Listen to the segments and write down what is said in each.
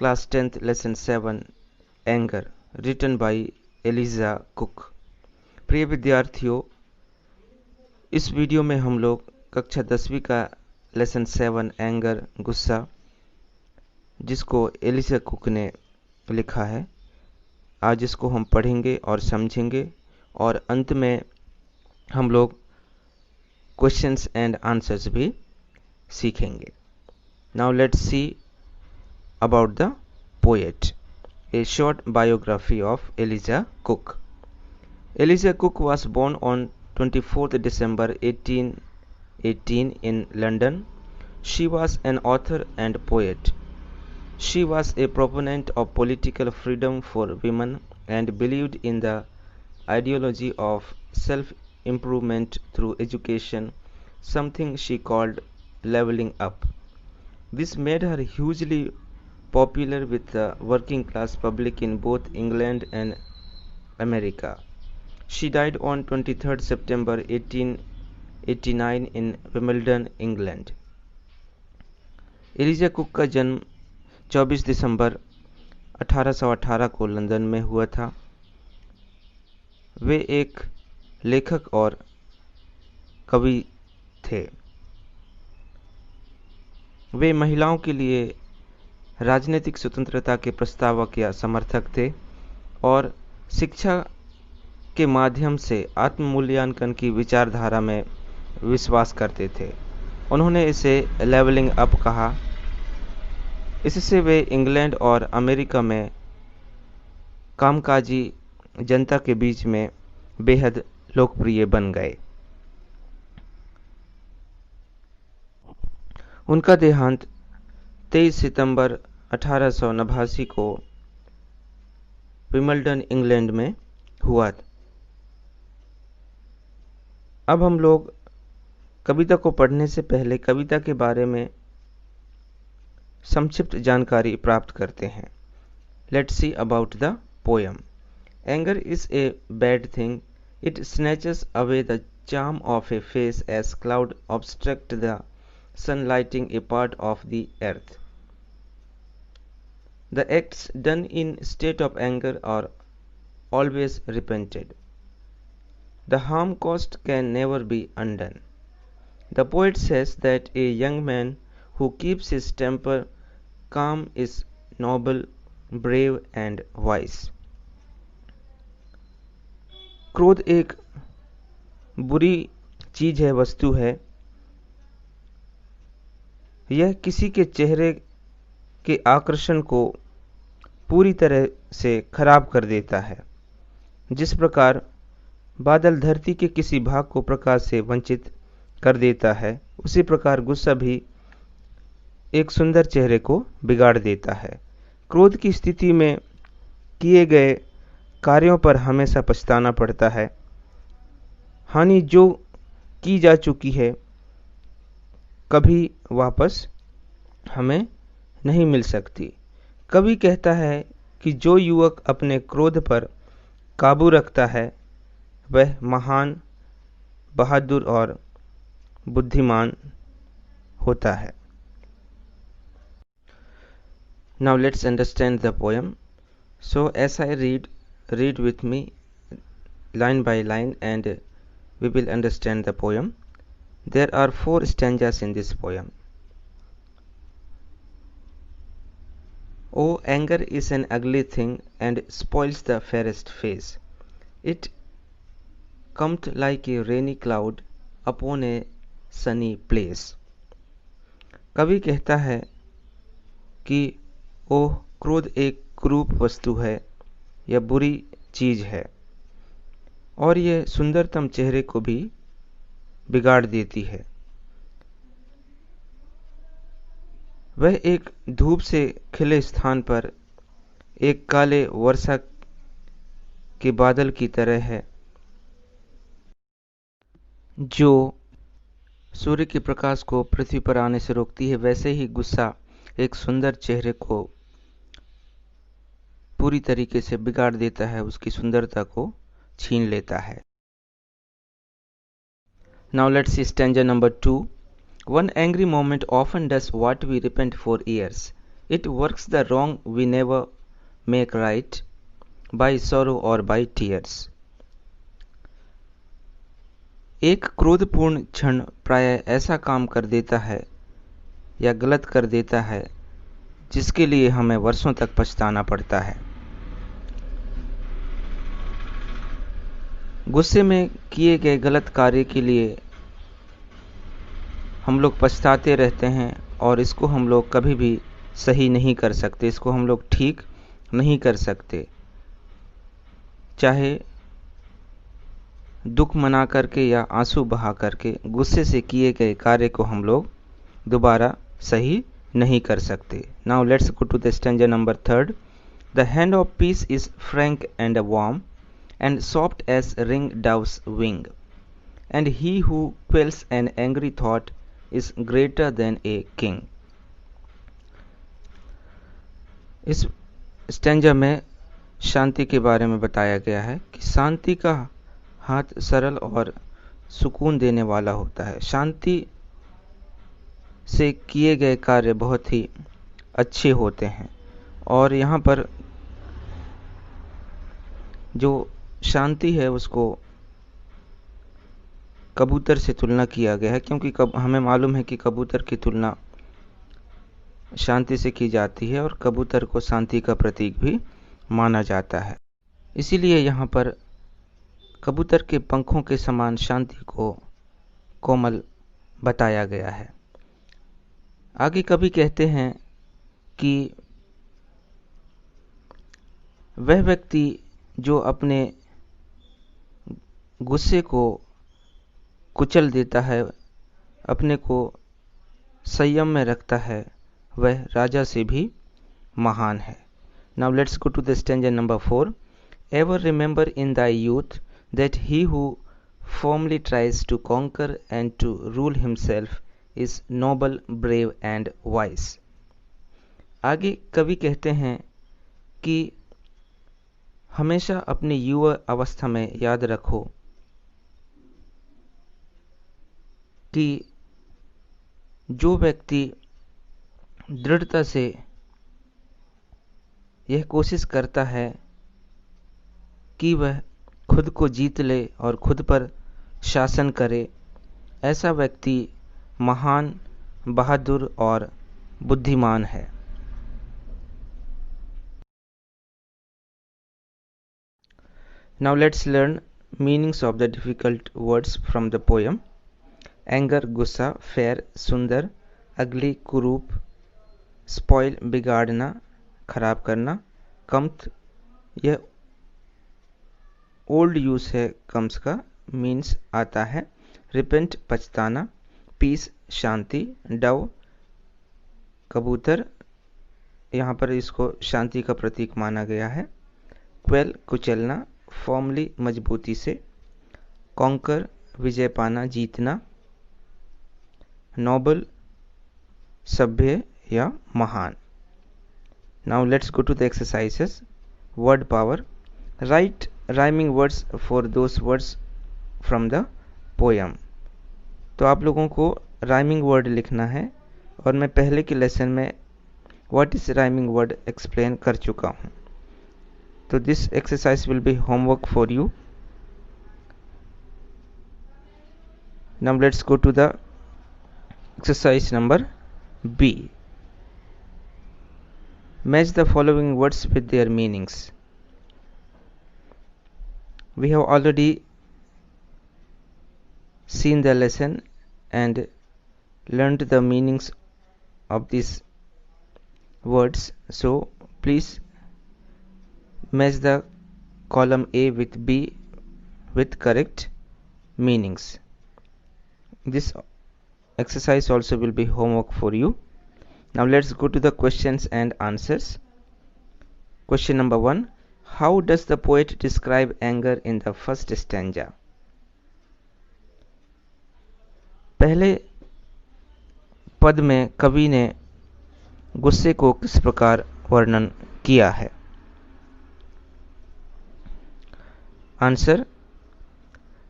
Class 10th Lesson 7 Anger written by Eliza Cook. प्रिय विद्यार्थियों, इस वीडियो में हम लोग कक्षा 10वीं का लेसन 7 एंगर गुस्सा, जिसको एलिजा कुक ने लिखा है, आज इसको हम पढ़ेंगे और समझेंगे और अंत में हम लोग क्वेश्चंस एंड आंसर्स भी सीखेंगे। Now let's see about the poet, a short biography of Elijah Cook. Elijah Cook was born on 24th December 1818 in London. She was an author and poet. She was a proponent of political freedom for women and believed in the ideology of self-improvement through education, something she called leveling up. This made her hugely popular with the working class public in both England and America. She died on 23rd September 1889 in Wimbledon, England. Eliza Cook का जन्म 24 दिसंबर 1818 को London में हुआ था। वे एक लेखक और कवि थे। वे महिलाओं के लिए राजनीतिक स्वतंत्रता के प्रस्तावक या समर्थक थे और शिक्षा के माध्यम से आत्म मूल्यांकन की विचारधारा में विश्वास करते थे। उन्होंने इसे लेवलिंग अप कहा। इससे वे इंग्लैंड और अमेरिका में कामकाजी जनता के बीच में बेहद लोकप्रिय बन गए। उनका देहांत 23 सितंबर 1889 को विम्बलडन, इंग्लैंड में हुआ। अब हम लोग कविता को पढ़ने से पहले कविता के बारे में संक्षिप्त जानकारी प्राप्त करते हैं। Let's see about the poem. Anger is a bad thing, it snatches away the charm of a face as cloud obstruct the sun lighting a part of the earth. The acts done in state of anger are always repented. The harm caused can never be undone. The poet says that a young man who keeps his temper calm is noble, brave and wise. क्रोध एक बुरी चीज है, वस्तु है। यह किसी के चेहरे के आकर्षण को पूरी तरह से खराब कर देता है। जिस प्रकार बादल धरती के किसी भाग को प्रकाश से वंचित कर देता है, उसी प्रकार गुस्सा भी एक सुंदर चेहरे को बिगाड़ देता है। क्रोध की स्थिति में किए गए कार्यों पर हमेशा पछताना पड़ता है। हानि जो की जा चुकी है कभी वापस हमें नहीं मिल सकती। कवि कहता है कि जो युवक अपने क्रोध पर काबू रखता है वह महान, बहादुर और बुद्धिमान होता है। Now let's understand the poem. So as I read with me line by line and we will understand the poem. There are 4 stanzas in this poem. Oh, anger is an ugly thing and spoils the fairest face. It cometh like a rainy cloud upon a sunny place. कवि कहता है कि ओह, क्रोध एक croup वस्तु है, यह बुरी चीज है और यह सुंदरतम चेहरे को भी बिगाड़ देती है। वह एक धूप से खिले स्थान पर एक काले वर्षा के बादल की तरह है, जो सूर्य के प्रकाश को पृथ्वी पर आने से रोकती है। वैसे ही गुस्सा एक सुंदर चेहरे को पूरी तरीके से बिगाड़ देता है, उसकी सुंदरता को छीन लेता है। Now let's see stanza number 2. One angry moment often does what we repent for years. It works the wrong we never make right by sorrow or by tears. एक क्रोधपूर्ण क्षण प्रायः ऐसा काम कर देता है या गलत कर देता है जिसके लिए हमें वर्षों तक पछताना पड़ता है। गुस्से में किए गए गलत कार्य के लिए हम लोग पछताते रहते हैं और इसको हम लोग कभी भी सही नहीं कर सकते, इसको हम लोग ठीक नहीं कर सकते। चाहे दुख मना करके या आंसू बहा करके गुस्से से किए गए कार्य को हम लोग दोबारा सही नहीं कर सकते। Now let's go to the stanza number 3. The hand of peace is frank and warm and soft as ring dove's wing, and he who quells an angry thought is greater than a king. इस stanza में शांति के बारे में बताया गया है कि शांति का हाथ सरल और सुकून देने वाला होता है। शांति से किए गए कार्य बहुत ही अच्छे होते हैं। और यहाँ पर जो शांति है उसको कबूतर से तुलना किया गया है, क्योंकि हमें मालूम है कि कबूतर की तुलना शांति से की जाती है और कबूतर को शांति का प्रतीक भी माना जाता है। इसीलिए यहाँ पर कबूतर के पंखों के समान शांति को कोमल बताया गया है। आगे कवि कहते हैं कि वह व्यक्ति जो अपने गुस्से को कुचल देता है, अपने को संयम में रखता है, वह राजा से भी महान है। Now let's go to the stanza number 4. Ever remember in thy youth that he who firmly tries to conquer and to rule himself is noble, brave and wise. आगे कवि कहते हैं कि हमेशा अपनी युवा अवस्था में याद रखो कि जो व्यक्ति दृढ़ता से यह कोशिश करता है कि वह खुद को जीत ले और खुद पर शासन करे, ऐसा व्यक्ति महान, बहादुर और बुद्धिमान है। Now let's learn meanings of the difficult words from the poem. Anger, गुस्सा, fair, सुंदर, ugly, कुरूप, spoil, बिगाड़ना, खराब करना, कम्थ, यह ओल्ड यूज है कम्स का, मीन्स आता है, रिपेंट, पछताना, पीस, शांति, डव, कबूतर, यहाँ पर इसको शांति का प्रतीक माना गया है, क्वेल, कुचलना, फॉर्मली, मजबूती से, कॉन्कर, विजय पाना, जीतना, नोबल, सभ्य या महान। Now let's go to the exercises. Word power. Write rhyming words for those words from the poem. तो आप लोगों को राइमिंग वर्ड लिखना है और मैं पहले के लेसन में what is rhyming word explain कर चुका हूँ। तो this exercise will be homework for you. Now let's go to the exercise number B. Match the following words with their meanings. We have already seen the lesson and learned the meanings of these words. So please match the column A with B with correct meanings. This exercise also will be homework for you. Now let's go to the questions and answers. Question number 1. How does the poet describe anger in the first stanza? पहले पद में कवि ने गुस्से को किस प्रकार वर्णन किया है? Answer.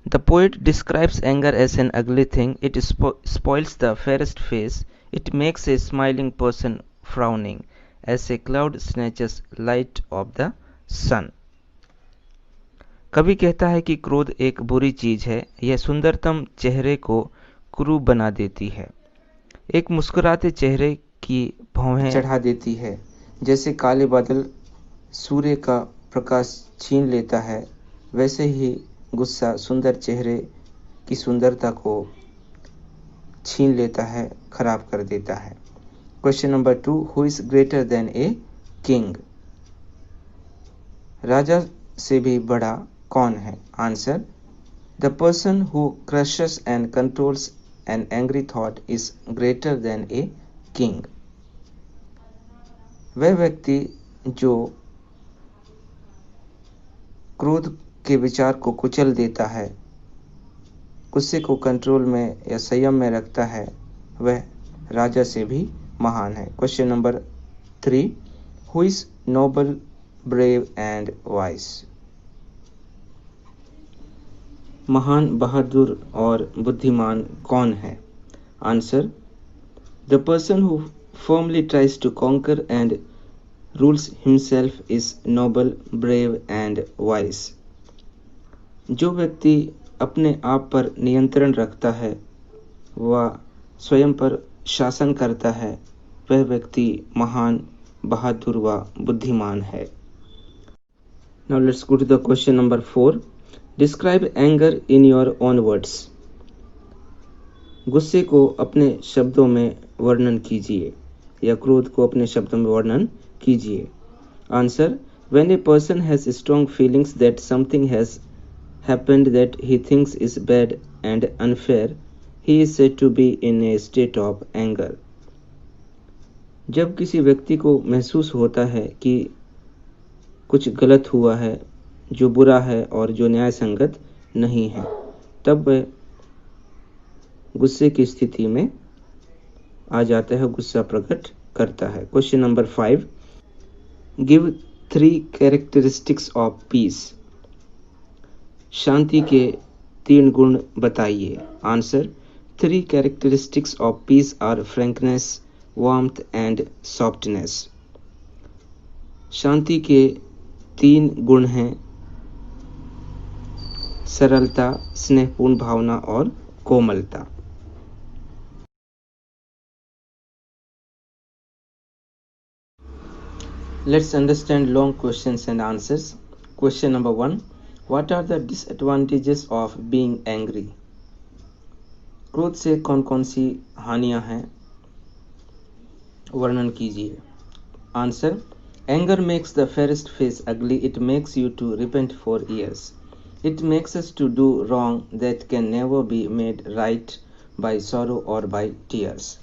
The poet describes anger as an ugly thing. It spoils the fairest face. It makes a smiling person frowning, as a cloud snatches light of the sun. कवि कहता है कि क्रोध एक बुरी चीज है, यह सुंदरतम चेहरे को कुरूप बना देती है। एक मुस्कुराते चेहरे की भौहें चढ़ा देती है। जैसे काले बादल सूर्य का प्रकाश छीन लेता है, वैसे ही गुस्सा सुंदर चेहरे की सुंदरता को छीन लेता है, खराब कर देता है। Question number 2, who is greater than a king? राजा से भी बड़ा कौन है? Answer, the person who crushes and controls an angry thought is greater than a king. वह व्यक्ति जो क्रोध के विचार को कुचल देता है, गुस्से को कंट्रोल में या संयम में रखता है, वह राजा से भी महान है। Question number 3, who is noble, brave and wise? महान, बहादुर और बुद्धिमान कौन है? Answer, the person who firmly tries to conquer and rules himself is noble, brave and wise. जो व्यक्ति अपने आप पर नियंत्रण रखता है, वह स्वयं पर शासन करता है, वह व्यक्ति महान, बहादुर व बुद्धिमान है। Now let's go to the question number 4. Describe anger in your own words. गुस्से को अपने शब्दों में वर्णन कीजिए या क्रोध को अपने शब्दों में वर्णन कीजिए। Answer, when a person has strong feelings that something has happened that he thinks is bad and unfair, he is said to be in a state of anger. जब किसी व्यक्ति को महसूस होता है कि कुछ गलत हुआ है, जो बुरा है और जो न्याय संगत नहीं है, तब वह गुस्से की स्थिति में आ जाता है, गुस्सा प्रकट करता है। Question number 5, give 3 characteristics of peace. शांति के 3 गुण बताइए। Answer, 3 characteristics of peace are frankness, warmth and softness. शांति के 3 गुण हैं सरलता, स्नेहपूर्ण भावना और कोमलता। Let's understand long questions and answers. Question number 1. What are the disadvantages of being angry? क्रोध से कौन कौन सी हानियां हैं, वर्णन कीजिए। Answer, anger makes the fairest face ugly. It makes you to repent for years. It makes us to do wrong that can never be made right by sorrow or by tears.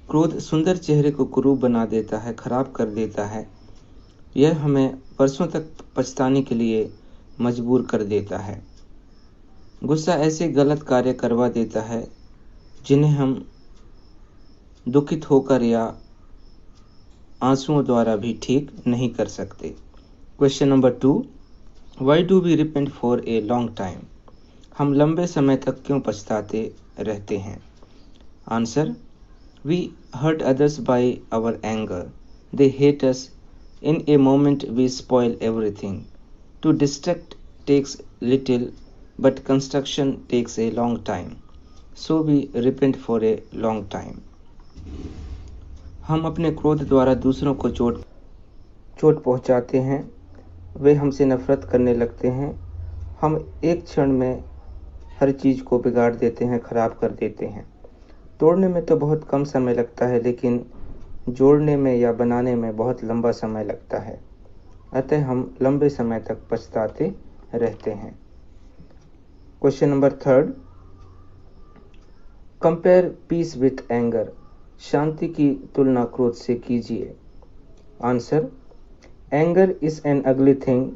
क्रोध सुंदर चेहरे को कुरूप बना देता है, खराब कर देता है। यह हमें वर्षों तक पछताने के लिए मजबूर कर देता है। गुस्सा ऐसे गलत कार्य करवा देता है जिन्हें हम दुखित होकर या आंसुओं द्वारा भी ठीक नहीं कर सकते। Question number 2, why do we repent for a long time? हम लंबे समय तक क्यों पछताते रहते हैं? Answer, we hurt others by our anger. They hate us. In a moment we spoil everything. To destruct takes little, but construction takes a long time. So we repent for a long time. हम अपने क्रोध द्वारा दूसरों को चोट पहुंचाते हैं। वे हमसे नफरत करने लगते हैं। हम एक क्षण में हर चीज़ को बिगाड़ देते हैं, खराब कर देते हैं। तोड़ने में तो बहुत कम समय लगता है, लेकिन जोड़ने में या बनाने में बहुत लंबा समय लगता है। अतः हम लंबे समय तक पछताते रहते हैं। Question number 3, compare peace with anger. शांति की तुलना क्रोध से कीजिए। Answer, anger is an ugly thing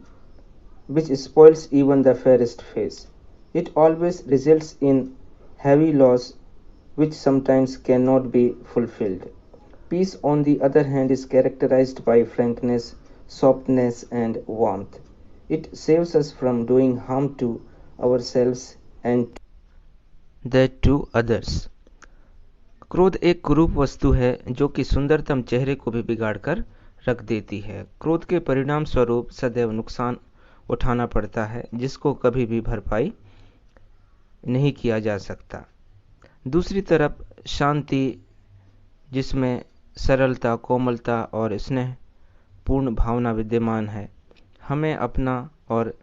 which spoils even the fairest face. It always results in heavy loss which sometimes cannot be fulfilled. Peace, on the other hand, is characterized by frankness, softness, and warmth. It saves us from doing harm to ourselves and that to others. क्रोध एक कुरूप वस्तु है जो कि सुंदरतम चेहरे को भी बिगाड़ कर रख देती है। क्रोध के परिणाम स्वरूप सदैव नुकसान उठाना पड़ता है जिसको कभी भी भरपाई नहीं किया जा सकता। दूसरी तरफ शांति, जिसमें सरलता, कोमलता और स्नेह पूर्ण भावना विद्यमान है, हमें अपना और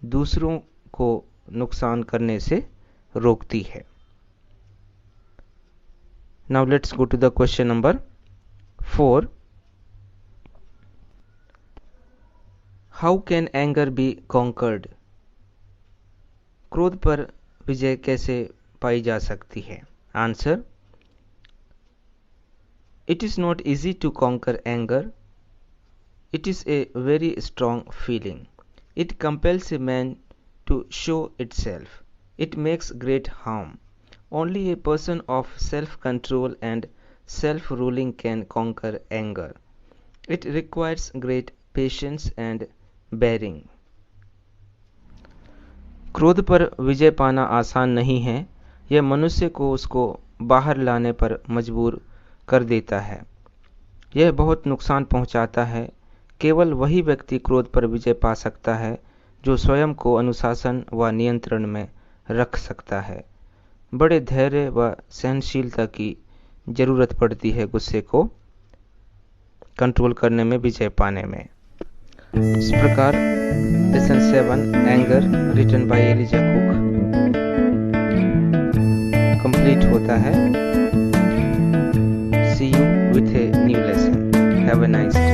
दूसरों को नुकसान करने से रोकती है। Now let's go to the question number 4. How can anger be conquered? क्रोध पर विजय कैसे पाई जा सकती है? Answer: It is not easy to conquer anger. It is a very strong feeling. It compels a man to show itself. It makes great harm. Only a person of self-control and self-ruling can conquer anger. It requires great patience and bearing. क्रोध पर विजय पाना आसान नहीं है। यह मनुष्य को उसको बाहर लाने पर मजबूर कर देता है। यह बहुत नुकसान पहुंचाता है। केवल वही व्यक्ति क्रोध पर विजय पा सकता है जो स्वयं को अनुशासन व नियंत्रण में रख सकता है। बड़े धैर्य व सहनशीलता की जरूरत पड़ती है गुस्से को कंट्रोल करने में, विजय पाने में। इस प्रकार lesson 7 anger written by Eliza Cook complete होता है। See you with a new lesson. Have a nice day.